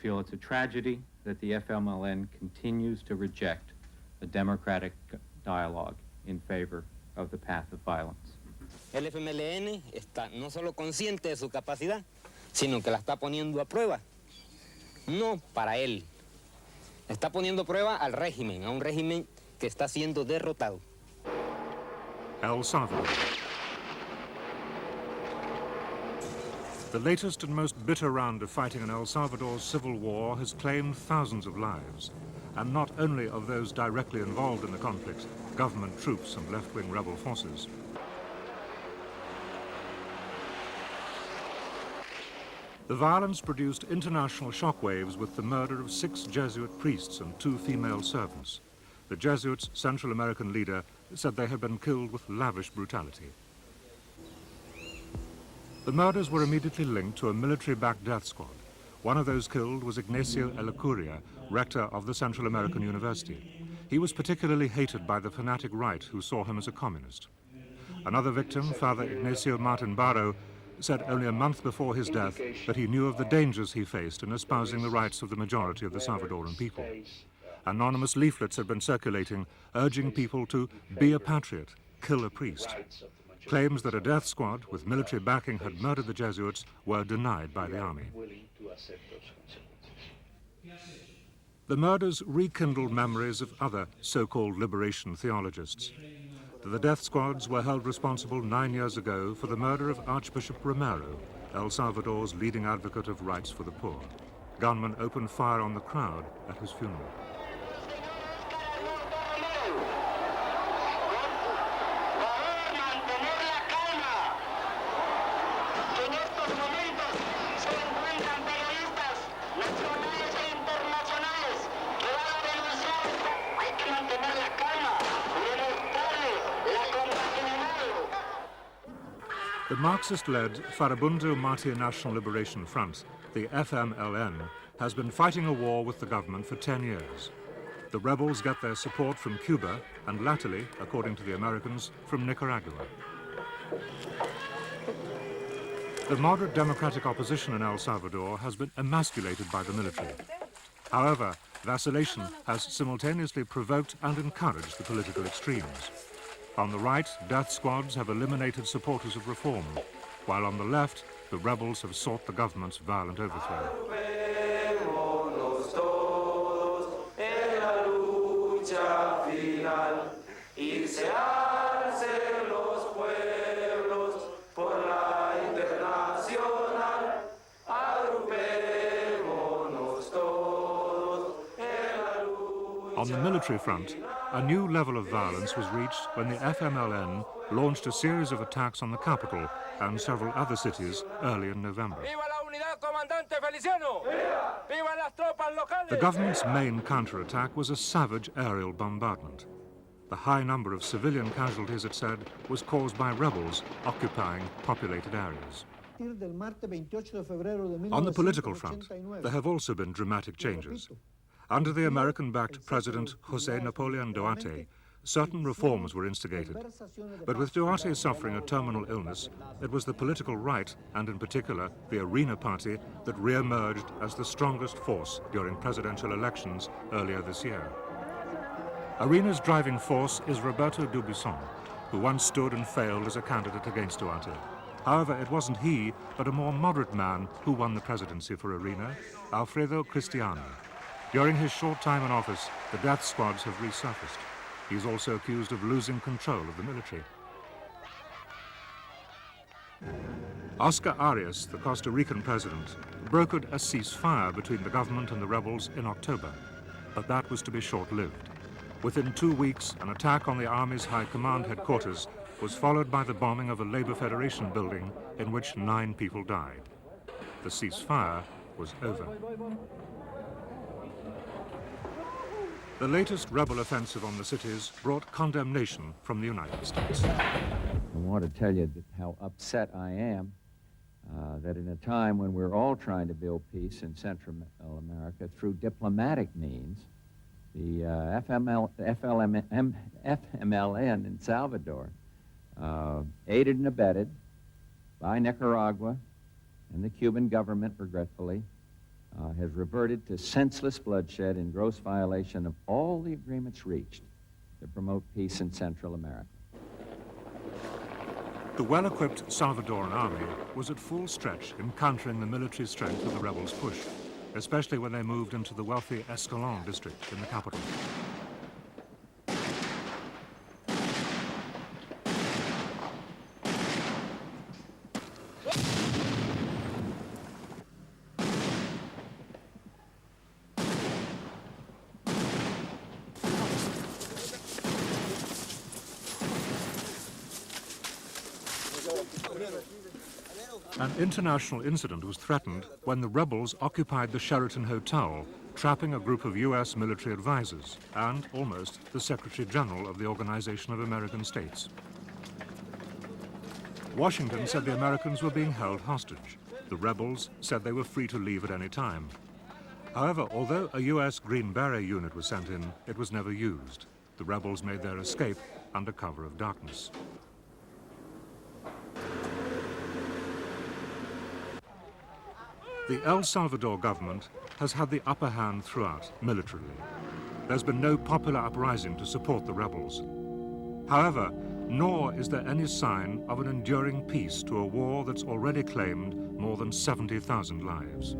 feel it's a tragedy that the FMLN continues to reject a democratic dialogue in favor of the path of violence. El FMLN está no solo consciente de su capacidad, sino que la está poniendo a prueba. No para él. Está poniendo a prueba al régimen, a un régimen que está siendo derrotado. El Salvador. The latest and most bitter round of fighting in El Salvador's civil war has claimed thousands of lives, and not only of those directly involved in the conflict, government troops and left-wing rebel forces. The violence produced international shockwaves with the murder of 6 Jesuit priests and 2 female servants. The Jesuits' Central American leader said they had been killed with lavish brutality. The murders were immediately linked to a military-backed death squad. One of those killed was Ignacio Ellacuria, rector of the Central American University. He was particularly hated by the fanatic right who saw him as a communist. Another victim, Father Ignacio Martin Barro, said only a month before his death that he knew of the dangers he faced in espousing the rights of the majority of the Salvadoran people. Anonymous leaflets had been circulating, urging people to be a patriot, kill a priest. Claims that a death squad with military backing had murdered the Jesuits were denied by the army. The murders rekindled memories of other so-called liberation theologists. The death squads were held responsible 9 years ago for the murder of Archbishop Romero, El Salvador's leading advocate of rights for the poor. Gunmen opened fire on the crowd at his funeral. The Marxist-led Farabundo Martir National Liberation Front, the FMLN, has been fighting a war with the government for 10 years. The rebels get their support from Cuba and latterly, according to the Americans, from Nicaragua. The moderate democratic opposition in El Salvador has been emasculated by the military. However, vacillation has simultaneously provoked and encouraged the political extremes. On the right, death squads have eliminated supporters of reform, while on the left, the rebels have sought the government's violent overthrow. On the military front, a new level of violence was reached when the FMLN launched a series of attacks on the capital and several other cities early in November. The government's main counterattack was a savage aerial bombardment. The high number of civilian casualties, it said, was caused by rebels occupying populated areas. On the political front, there have also been dramatic changes. Under the American-backed President José Napoleón Duarte, certain reforms were instigated. But with Duarte suffering a terminal illness, it was the political right, and in particular the Arena Party, that re-emerged as the strongest force during presidential elections earlier this year. Arena's driving force is Roberto Dubuisson, who once stood and failed as a candidate against Duarte. However, it wasn't he, but a more moderate man who won the presidency for Arena, Alfredo Cristiano. During his short time in office, the death squads have resurfaced. He's also accused of losing control of the military. Oscar Arias, the Costa Rican president, brokered a ceasefire between the government and the rebels in October, but that was to be short-lived. Within 2 weeks, an attack on the Army's High Command headquarters was followed by the bombing of a Labour Federation building in which 9 people died. The ceasefire was over. The latest rebel offensive on the cities brought condemnation from the United States. I want to tell you how upset I am that in a time when we're all trying to build peace in Central America through diplomatic means, the FMLN in Salvador, aided and abetted by Nicaragua and the Cuban government, regretfully, has reverted to senseless bloodshed in gross violation of all the agreements reached to promote peace in Central America. The well-equipped Salvadoran army was at full stretch in countering the military strength of the rebels' push, especially when they moved into the wealthy Escalon district in the capital. An international incident was threatened when the rebels occupied the Sheraton Hotel, trapping a group of U.S. military advisors and almost the Secretary General of the Organization of American States. Washington said the Americans were being held hostage. The rebels said they were free to leave at any time. However, although a U.S. Green Beret unit was sent in, it was never used. The rebels made their escape under cover of darkness. The El Salvador government has had the upper hand throughout, militarily. There's been no popular uprising to support the rebels. However, nor is there any sign of an enduring peace to a war that's already claimed more than 70,000 lives.